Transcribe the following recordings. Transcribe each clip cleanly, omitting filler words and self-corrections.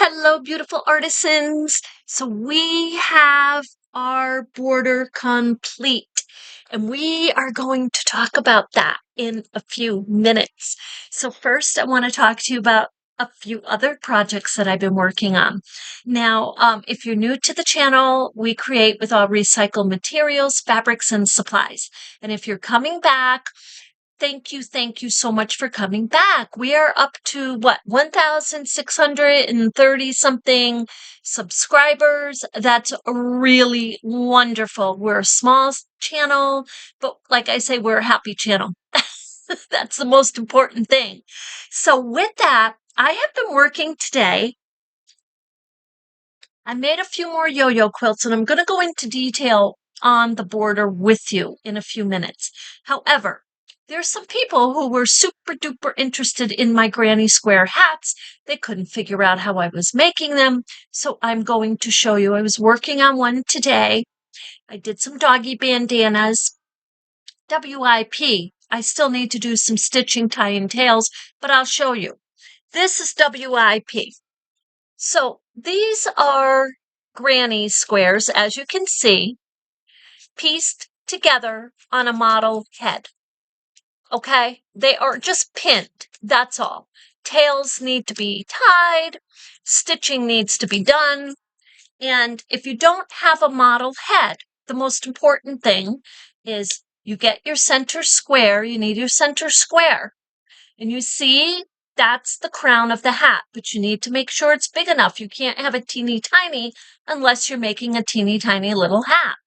Hello, beautiful artisans. So we have our border complete, and we are going to talk about that in a few minutes. So first, I want to talk to you about a few other projects that I've been working on. Now, if you're new to the channel, we create with all recycled materials, fabrics, and supplies. And if you're coming back, thank you so much for coming back. We are up to what, 1,630 something subscribers. That's really wonderful. We're a small channel, but like I say, we're a happy channel. That's the most important thing. So with that, I have been working today. I made a few more yo-yo quilts, and I'm going to go into detail on the border with you in a few minutes. However, there's some people who were super duper interested in my granny square hats. They couldn't figure out how I was making them, so I'm going to show you. I was working on one today. I did some doggy bandanas, WIP. I still need to do some stitching, tying tails, but I'll show you. This is WIP. So these are granny squares, as you can see, pieced together on a model head. Okay? They are just pinned. That's all. Tails need to be tied. Stitching needs to be done. And if you don't have a model head, the most important thing is you get your center square. You need your center square. And you see, that's the crown of the hat, but you need to make sure it's big enough. You can't have a teeny tiny unless you're making a teeny tiny little hat.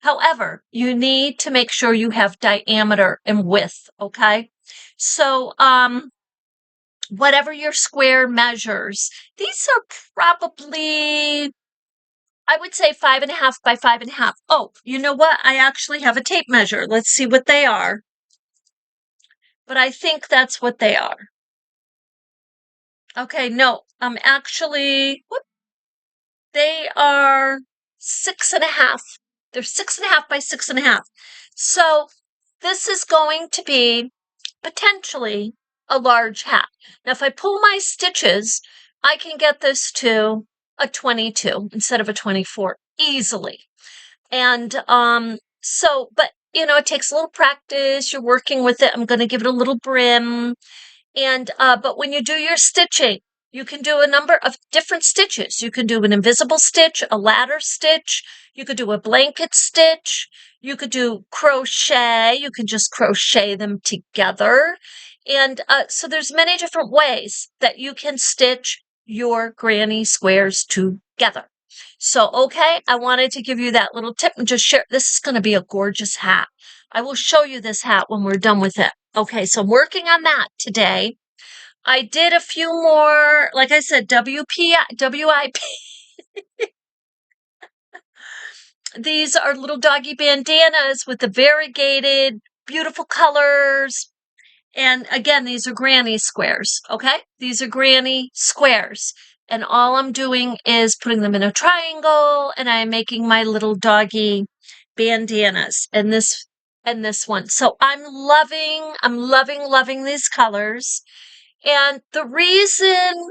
However, you need to make sure you have diameter and width, okay? So, whatever your square measures, these are probably, I would say 5.5 by 5.5. Oh, you know what? I actually have a tape measure. Let's see what they are. But I think that's what they are. Okay, no, actually, they are 6.5. They're 6.5 by 6.5. So this is going to be potentially a large hat. Now, if I pull my stitches, I can get this to a 22 instead of a 24 easily. And but it takes a little practice. You're working with it. I'm going to give it a little brim. And but when you do your stitching, you can do a number of different stitches. You can do an invisible stitch, a ladder stitch. You could do a blanket stitch. You could do crochet. You can just crochet them together. And so there's many different ways that you can stitch your granny squares together. So, okay, I wanted to give you that little tip and just share. This is going to be a gorgeous hat. I will show you this hat when we're done with it. Okay, so I'm working on that today. I did a few more, like I said, WIP. These are little doggy bandanas with the variegated, beautiful colors. And again, these are granny squares, okay? These are granny squares. And all I'm doing is putting them in a triangle, and I'm making my little doggy bandanas and this one. So I'm loving these colors. And the reason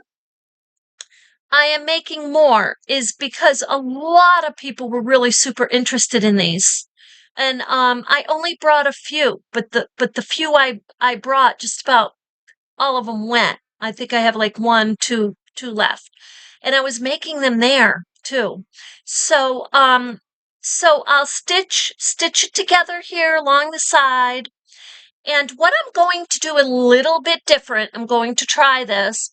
I am making more is because a lot of people were really super interested in these. And I only brought a few, but the few I brought, just about all of them went. I think I have like two left. And I was making them there too. So I'll stitch it together here along the side. And what I'm going to do a little bit different, I'm going to try this,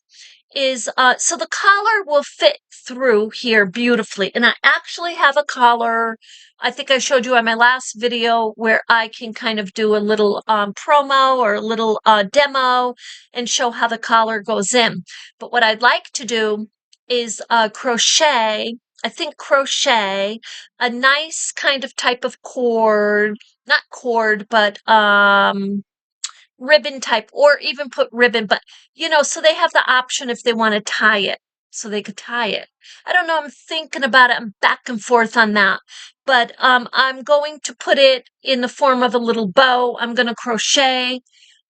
is so the collar will fit through here beautifully. And I actually have a collar, I think I showed you on my last video, where I can kind of do a little promo or a little demo and show how the collar goes in. But what I'd like to do is crochet a nice kind of type of cord, not cord, but ribbon type, or even put ribbon, but so they have the option if they want to tie it, so they could tie it. I don't know, I'm thinking about it. I'm back and forth on that, but I'm going to put it in the form of a little bow. I'm going to crochet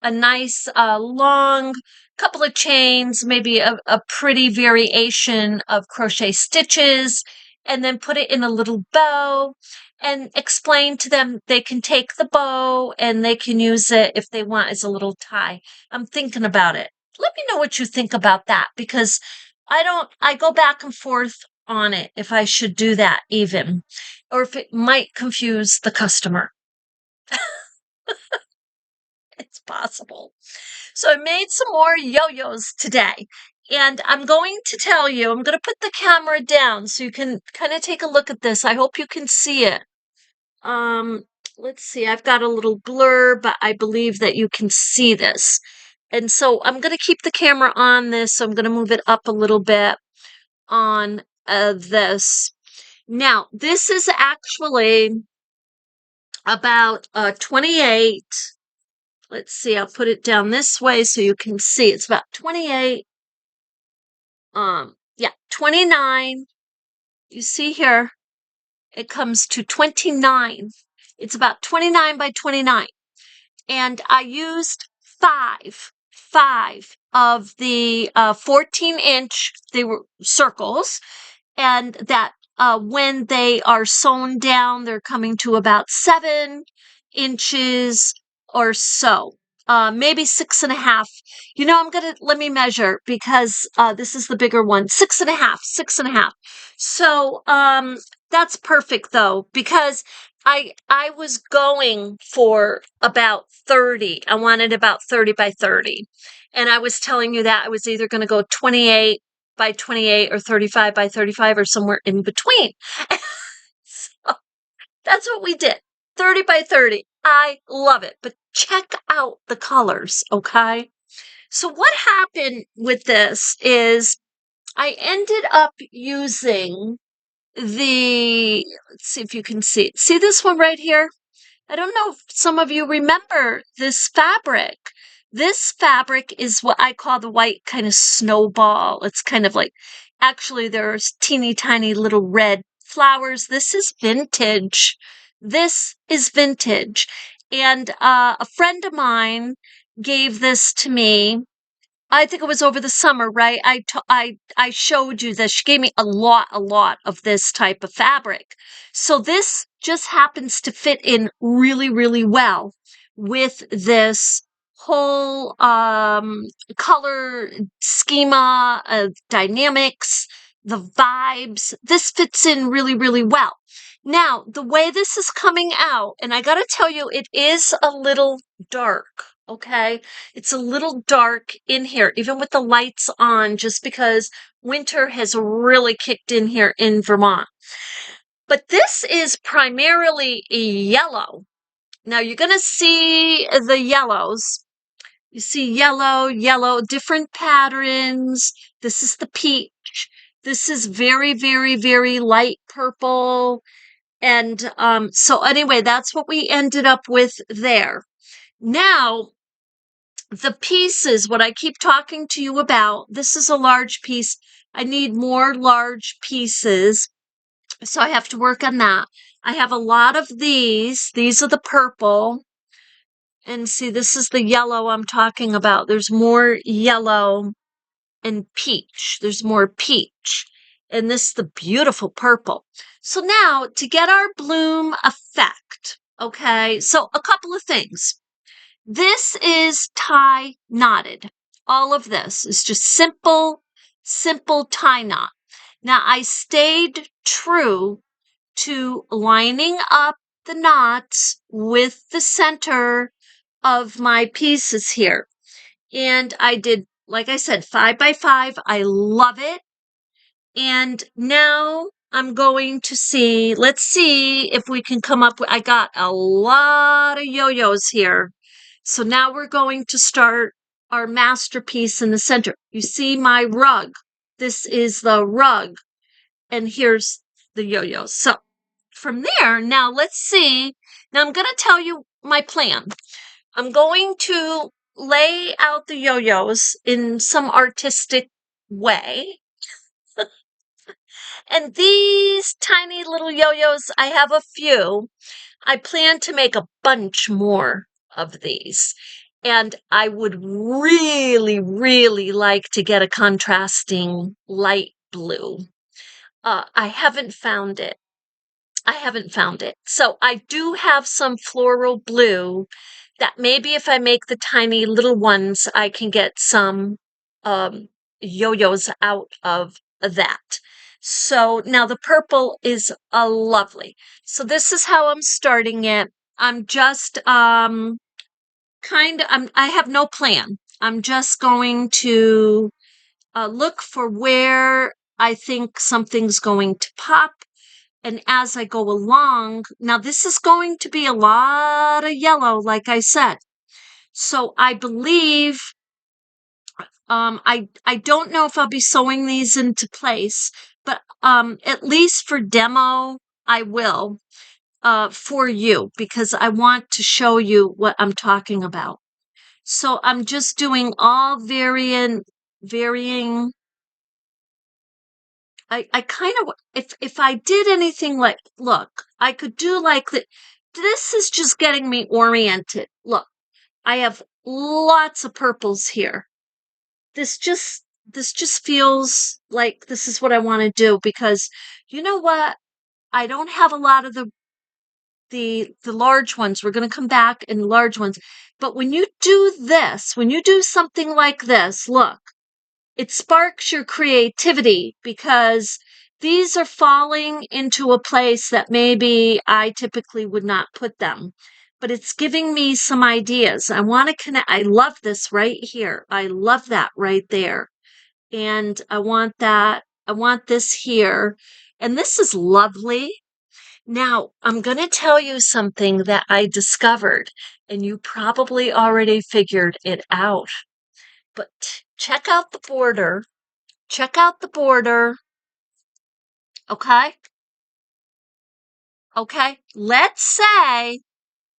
a nice long couple of chains, maybe a pretty variation of crochet stitches, and then put it in a little bow and explain to them they can take the bow and they can use it if they want as a little tie. I'm thinking about it. Let me know what you think about that, because I go back and forth on it if I should do that even, or if it might confuse the customer. It's possible. So I made some more yo-yos today. And I'm going to tell you, I'm going to put the camera down so you can kind of take a look at this. I hope you can see it. Um, let's see, I've got a little blur, but I believe that you can see this. And so I'm going to keep the camera on this. So I'm going to move it up a little bit on this. Now, this is actually about 28. Let's see, I'll put it down this way so you can see. It's about 28. Yeah, 29. You see here, it comes to 29. It's about 29 by 29. And I used five of the 14-inch, they were circles, and that when they are sewn down, they're coming to about 7 inches or so. Maybe 6.5. Let me measure, because this is the bigger one. 6.5, 6.5. So, that's perfect though, because I was going for about 30. I wanted about 30 by 30. And I was telling you that I was either going to go 28 by 28 or 35 by 35 or somewhere in between. So that's what we did. 30 by 30. I love it. But check out the colors, okay? So what happened with this is I ended up using let's see if you can see it. See this one right here? I don't know if some of you remember this fabric. This fabric is what I call the white kind of snowball. It's kind of like, actually, there's teeny tiny little red flowers. This is vintage. This is vintage. And a friend of mine gave this to me. I think it was over the summer, right? I showed you this. She gave me a lot of this type of fabric. So this just happens to fit in really, really well with this whole color schema, dynamics, the vibes. This fits in really, really well. Now, the way this is coming out, and I gotta tell you, it is a little dark, okay? It's a little dark in here, even with the lights on, just because winter has really kicked in here in Vermont. But this is primarily yellow. Now you're going to see the yellows. You see yellow, different patterns. This is the peach. This is very, very, very light purple. And so anyway, that's what we ended up with there. Now, the pieces, what I keep talking to you about, this is a large piece. I need more large pieces, so I have to work on that. I have a lot of these. These are the purple. And see, this is the yellow I'm talking about. There's more yellow and peach. There's more peach. And this is the beautiful purple. So now, to get our bloom effect, okay, so a couple of things. This is tie knotted. All of this is just simple tie knot. Now I stayed true to lining up the knots with the center of my pieces here. And I did, like I said, 5 by 5. I love it. And now I'm going to see, let's see if we can come up with, I got a lot of yo-yos here. So now we're going to start our masterpiece in the center. You see my rug. This is the rug. And here's the yo-yos. So from there, now let's see. Now I'm going to tell you my plan. I'm going to lay out the yo-yos in some artistic way. And these tiny little yo-yos, I have a few. I plan to make a bunch more of these. And I would really, really like to get a contrasting light blue. I haven't found it. I haven't found it. So I do have some floral blue that maybe if I make the tiny little ones, I can get some yo-yos out of that. So now the purple is lovely. So this is how I'm starting it. I'm just I have no plan. I'm just going to look for where I think something's going to pop. And as I go along, now this is going to be a lot of yellow, like I said. So I believe, I don't know if I'll be sewing these into place, but at least for demo, I will for you because I want to show you what I'm talking about. So I'm just doing all varying. I kind of, if I did anything like, look, I could do like that. This is just getting me oriented. Look, I have lots of purples here. This just feels like this is what I want to do because you know what? I don't have a lot of the large ones. We're going to come back in large ones. But when you do this, when you do something like this, look, it sparks your creativity because these are falling into a place that maybe I typically would not put them. But it's giving me some ideas. I want to connect. I love this right here. I love that right there. And I want that. I want this here. And this is lovely. Now, I'm going to tell you something that I discovered, and you probably already figured it out. But check out the border. Check out the border. Okay? Okay? Let's say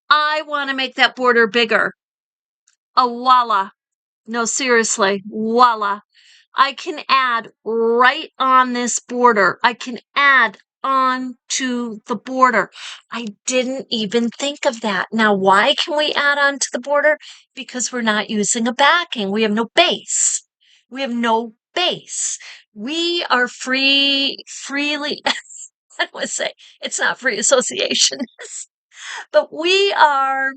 I want to make that border bigger. Oh, voila. No, seriously. Voila. I can add right on this border. I can add on to the border. I didn't even think of that. Now, why can we add on to the border? Because we're not using a backing. We have no base. We have no base. We are freely, I would say it's not free association, but we are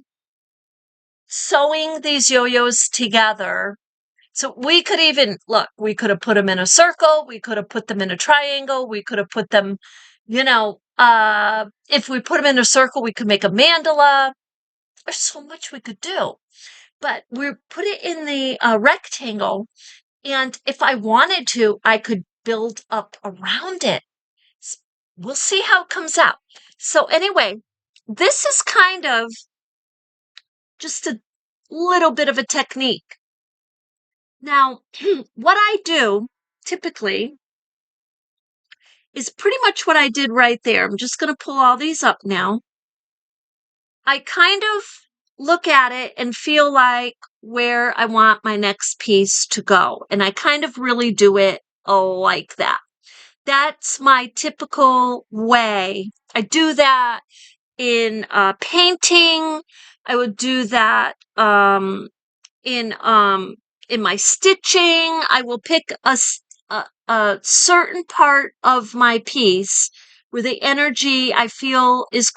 sewing these yo-yos together. So we could even look, we could have put them in a circle, we could have put them in a triangle, we could have put them, if we put them in a circle, we could make a mandala. There's so much we could do. But we put it in the rectangle, and if I wanted to, I could build up around it. We'll see how it comes out. So anyway, this is kind of just a little bit of a technique. Now, what I do typically is pretty much what I did right there. I'm just going to pull all these up now. I kind of look at it and feel like where I want my next piece to go. And I kind of really do it like that. That's my typical way. I do that in painting. I would do that in my stitching. I will pick a certain part of my piece where the energy I feel is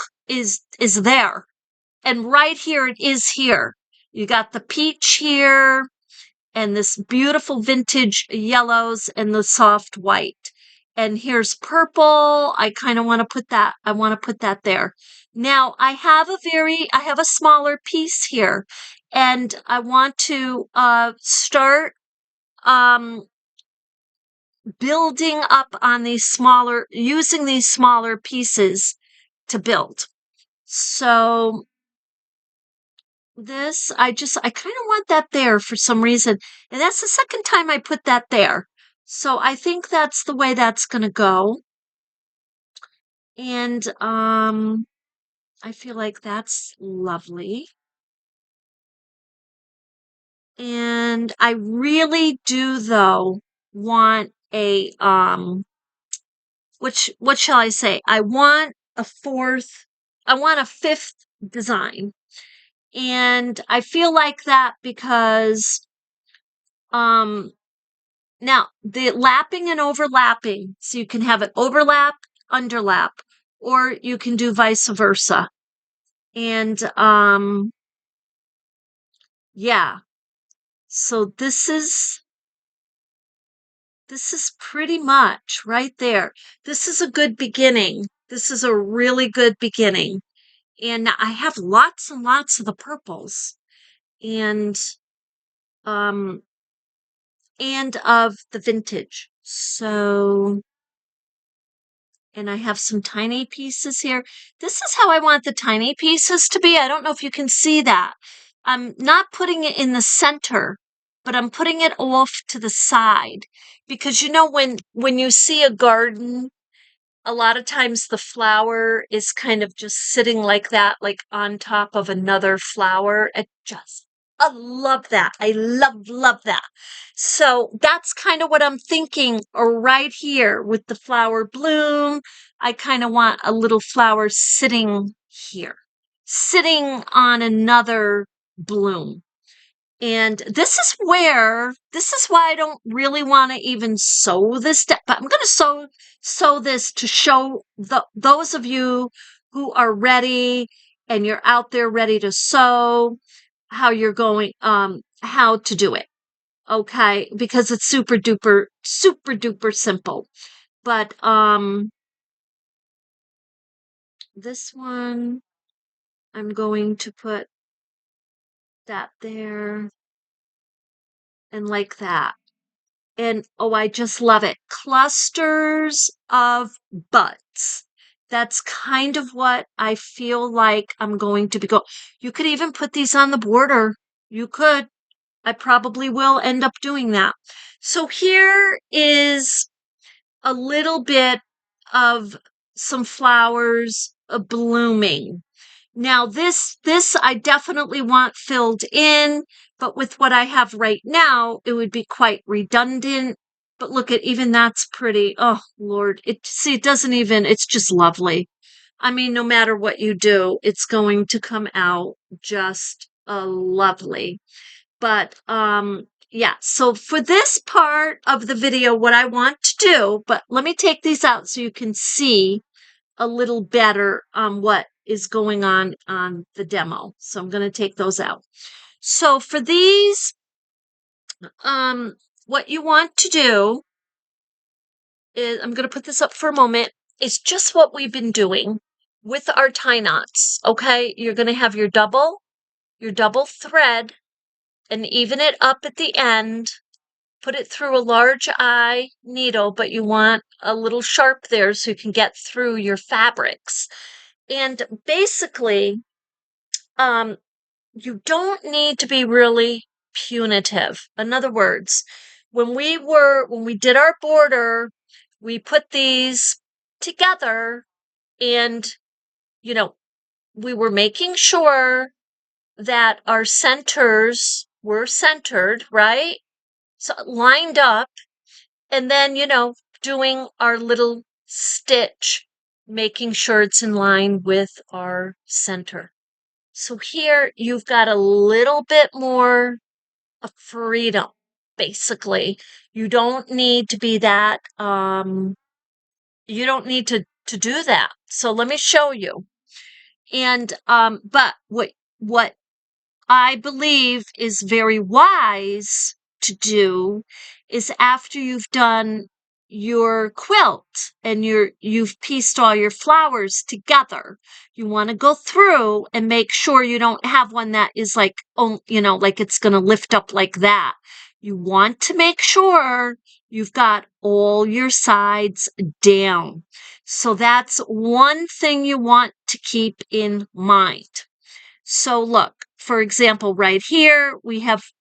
there. And right here it is here. You got the peach here and this beautiful vintage yellows and the soft white. And here's purple. I kind of want to put that, I want to put that there. Now I have a smaller piece here and I want to start building up on using these smaller pieces to build. So this, I kind of want that there for some reason. And that's the second time I put that there. So I think that's the way that's going to go. And I feel like that's lovely. And I really do though want a what shall I say? I want a fifth design. And I feel like that because now the lapping and overlapping, so you can have it overlap, underlap, or you can do vice versa. And yeah. So this is pretty much right there. This is a good beginning. This is a really good beginning. And I have lots and lots of the purples and um of the vintage. So, and I have some tiny pieces here. This is how I want the tiny pieces to be. I don't know if you can see that. I'm not putting it in the center, but I'm putting it off to the side because you know when you see a garden, a lot of times the flower is kind of just sitting like that, like on top of another flower. I love that. I love that. So that's kind of what I'm thinking right here with the flower bloom. I kind of want a little flower sitting here, sitting on another bloom. And this is why I don't really want to even sew this, but I'm going to sew this to show those of you who are ready and you're out there ready to sew, how you're going, how to do it. Okay. Because it's super duper simple. But, this one, I'm going to put that there and like that. And oh, I just love it. Clusters of buds. That's kind of what I feel like I'm going to be going. You could even put these on the border. You could. I probably will end up doing that. So here is a little bit of some flowers blooming. Now this I definitely want filled in, but with what I have right now, it would be quite redundant. But look at even that's pretty. Oh Lord, it doesn't even, it's just lovely. I mean, no matter what you do, it's going to come out just lovely. But yeah, so for this part of the video, what I want to do, but let me take these out so you can see a little better what is going on the demo. So I'm going to take those out. So for these, what you want to do is, I'm going to put this up for a moment, is just what we've been doing with our tie knots. Okay, you're going to have your double thread and even it up at the end. Put it through a large eye needle, but you want a little sharp there so you can get through your fabrics. And basically, you don't need to be really punitive. In other words, when we did our border, we put these together and, you know, we were making sure that our centers were centered, right? So lined up, and then, you know, doing our little stitch, making sure it's in line with our center. So here you've got a little bit more of freedom, basically. You don't need to be that, you don't need to do that. So let me show you. And, but what I believe is very wise to do is after you've done your quilt and you've pieced all your flowers together, you want to go through and make sure you don't have one that is like, oh, you know, like it's going to lift up like that. You want to make sure you've got all your sides down. So that's one thing you want to keep in mind. So look, for example, right here,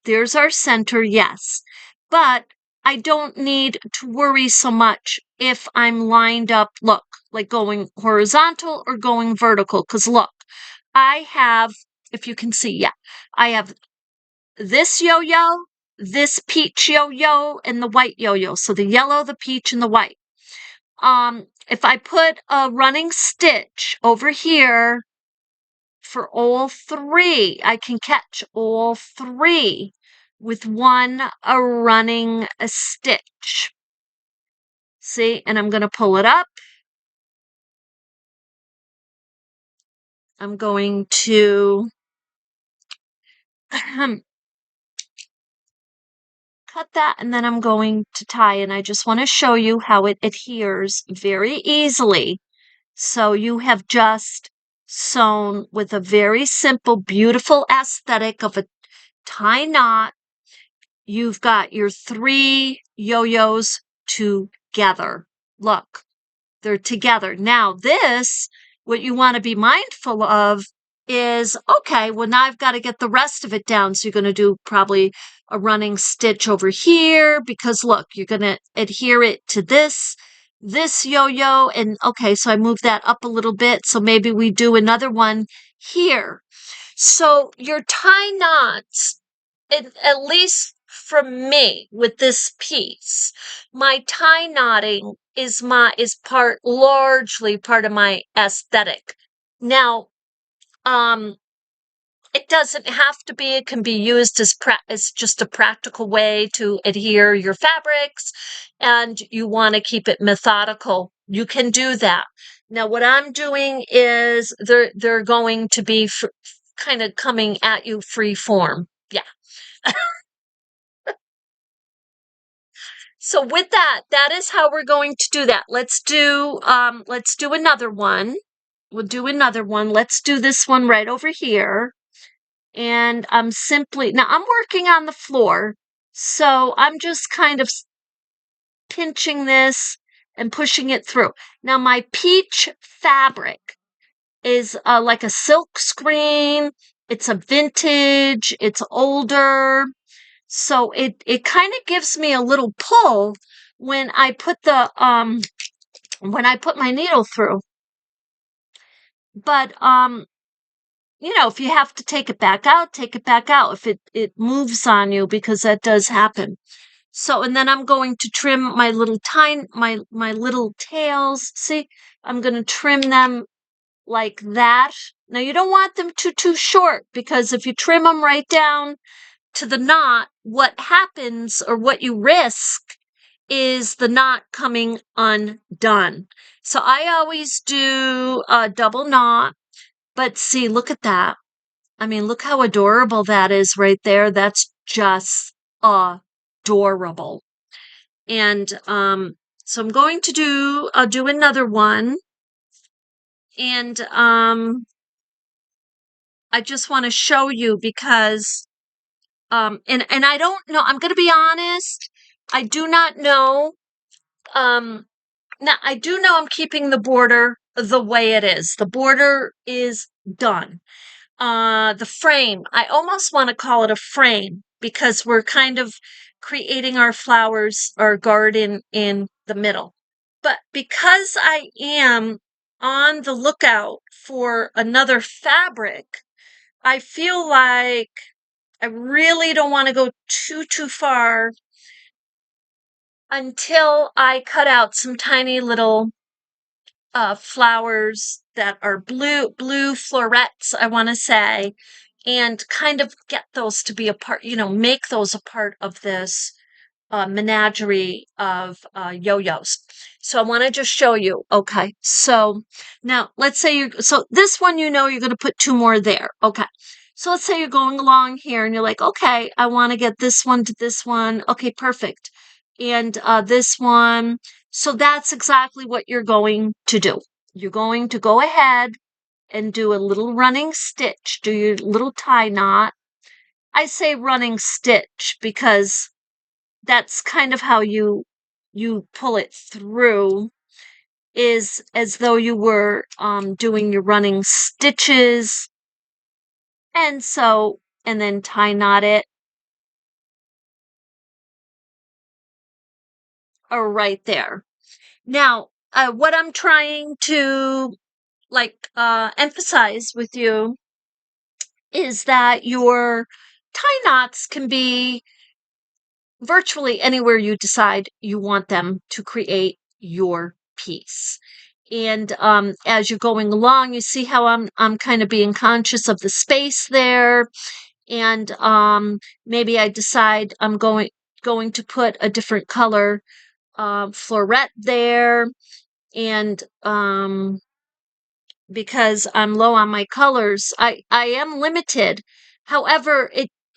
there's our center, yes, but I don't need to worry so much if I'm lined up, look, like going horizontal or going vertical, because look, I have, if you can see, yeah, I have this yo-yo, this peach yo-yo, and the white yo-yo. So the yellow, the peach, and the white. If I put a running stitch over here, for all three. I can catch all three with one running stitch. See, and I'm going to pull it up. I'm going to cut that, and then I'm going to tie, and I just want to show you how it adheres very easily. So you have just sewn with a very simple, beautiful aesthetic of a tie knot. You've got your three yo-yos together. Look, they're together. Now this, what you want to be mindful of is, okay, well now I've got to get the rest of it down. So you're going to do probably a running stitch over here because look, you're going to adhere it to this yo-yo. And okay, so I moved that up a little bit. So maybe we do another one here. So your tie knots, at least from me with this piece, my tie knotting is largely part of my aesthetic. Now, it doesn't have to be. It can be used as just a practical way to adhere your fabrics, and you want to keep it methodical. You can do that. Now, what I'm doing is they're going to be kind of coming at you free form. Yeah. So with that, that is how we're going to do that. Let's do another one. We'll do another one. Let's do this one right over here. And I'm now I'm working on the floor. So I'm just kind of pinching this and pushing it through. Now my peach fabric is like a silk screen. It's a vintage, it's older. So it kind of gives me a little pull when I put my needle through. But if you have to take it back out, take it back out if it moves on you, because that does happen. So, and then I'm going to trim my little my little tails. See, I'm going to trim them like that. Now you don't want them too short, because if you trim them right down to the knot, what happens, or what you risk, is the knot coming undone. So I always do a double knot, but see, look at that. I mean, look how adorable that is right there. That's just adorable. And so I'm going to I'll do another one. And I just want to show you because and I don't know, I'm going to be honest, I do not know. Now I do know I'm keeping the border the way it is. The border is done. The frame, I almost want to call it a frame, because we're kind of creating our flowers, our garden in the middle. But because I am on the lookout for another fabric, I feel like I really don't want to go too far until I cut out some tiny little flowers that are blue florets, I want to say, and kind of get those to be a part, make those a part of this menagerie of yo-yos. So I want to just show you. Okay, so now let's say so this one, you're going to put two more there. Okay, so let's say you're going along here and you're like, okay, I want to get this one to this one. Okay, perfect. And this one. So that's exactly what you're going to do. You're going to go ahead and do a little running stitch, do your little tie knot. I say running stitch because that's kind of how you pull it through, is as though you were doing your running stitches. And then tie knot it right there. Now, what I'm trying to emphasize with you is that your tie knots can be virtually anywhere you decide you want them to create your piece. And as you're going along, you see how I'm kind of being conscious of the space there. And maybe I decide I'm going to put a different color floret there. And because I'm low on my colors, I am limited. However,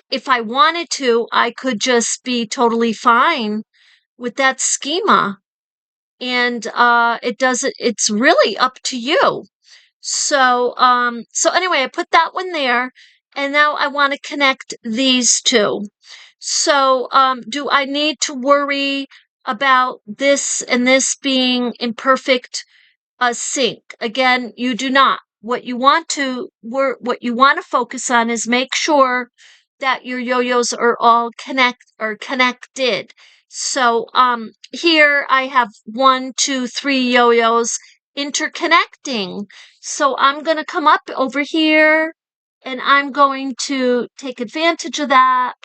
if I wanted to, I could just be totally fine with that schema. And it's really up to you. So anyway, I put that one there, and now I want to connect these two. So do I need to worry about this and this being imperfect sync? Again, you do not. What you want to focus on is make sure that your yo-yos are all connected. So here I have 1, 2, 3 yo-yos interconnecting. So I'm going to come up over here and I'm going to take advantage of that,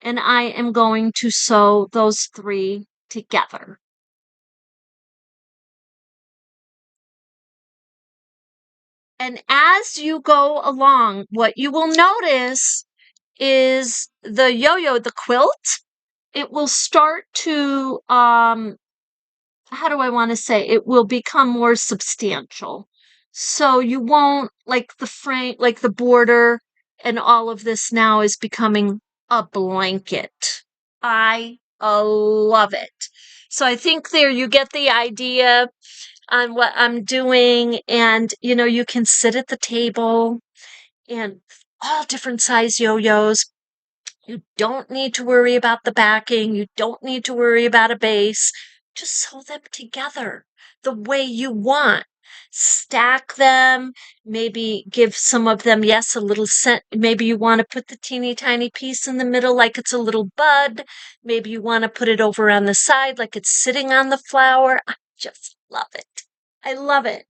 and I am going to sew those 3 together. And as you go along, what you will notice is the yo-yo, the quilt, it will start to, how do I want to say, it will become more substantial. So you won't, like the frame, like the border and all of this now is becoming a blanket. I love it. So I think there you get the idea on what I'm doing. And, you can sit at the table and all different size yo-yos. You don't need to worry about the backing. You don't need to worry about a base. Just sew them together the way you want. Stack them, maybe give some of them, yes, a little scent. Maybe you want to put the teeny tiny piece in the middle like it's a little bud. Maybe you want to put it over on the side like it's sitting on the flower. I just love it. I love it.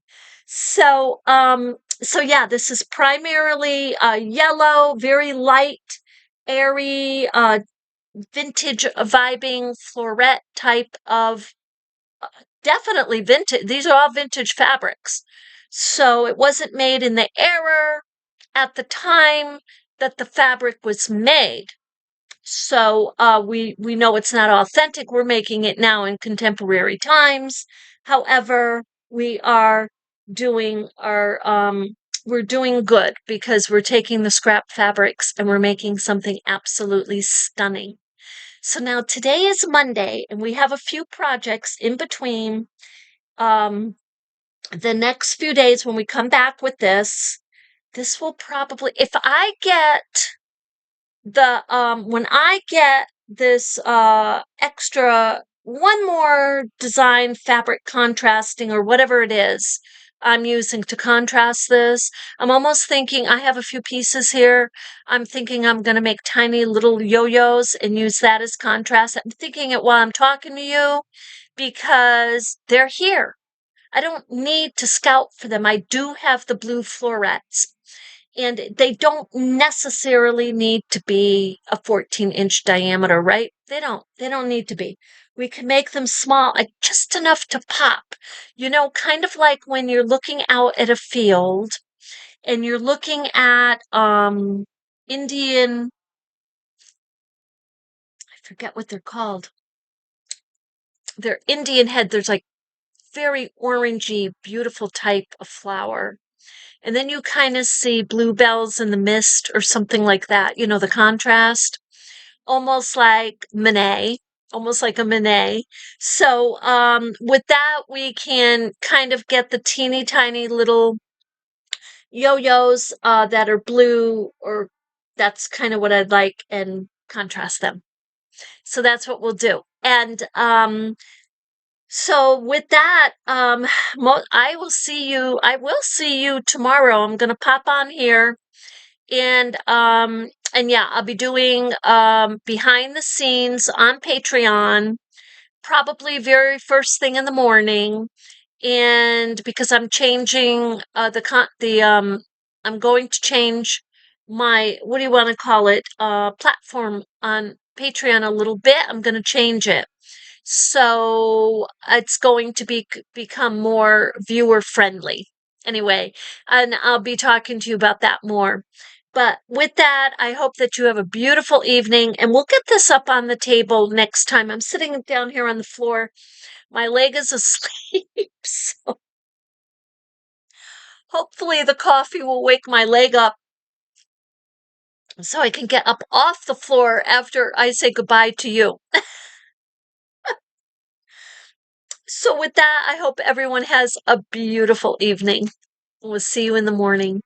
So yeah, this is primarily yellow, very light, airy, vintage vibing floret type of definitely vintage. These are all vintage fabrics. So it wasn't made in the era at the time that the fabric was made. So we know it's not authentic. We're making it now in contemporary times. However, we are doing we're doing good because we're taking the scrap fabrics and we're making something absolutely stunning. So now today is Monday and we have a few projects in between. The next few days when we come back with this will probably, if I get when I get this extra one more design fabric contrasting or whatever it is I'm using to contrast this, I'm almost thinking I have a few pieces here. I'm thinking I'm going to make tiny little yo-yos and use that as contrast. I'm thinking it while I'm talking to you because they're here. I don't need to scout for them. I do have the blue florets. And they don't necessarily need to be a 14-inch diameter, right? They don't need to be. We can make them small, like just enough to pop. Kind of like when you're looking out at a field and you're looking at Indian, I forget what they're called. They're Indian head. There's like very orangey, beautiful type of flower. And then you kind of see bluebells in the mist or something like that, the contrast, almost like Monet, almost like a Monet. So with that, we can kind of get the teeny tiny little yo-yos that are blue, or that's kind of what I'd like, and contrast them. So that's what we'll do. And so with that, I will see you tomorrow. I'm going to pop on here and yeah, I'll be doing behind the scenes on Patreon, probably very first thing in the morning. And because I'm changing I'm going to change my, what do you want to call it, platform on Patreon a little bit. I'm going to change it. So it's going to become more viewer friendly. Anyway, and I'll be talking to you about that more. But with that, I hope that you have a beautiful evening, and we'll get this up on the table next time. I'm sitting down here on the floor. My leg is asleep, so hopefully the coffee will wake my leg up so I can get up off the floor after I say goodbye to you. So with that, I hope everyone has a beautiful evening. We'll see you in the morning.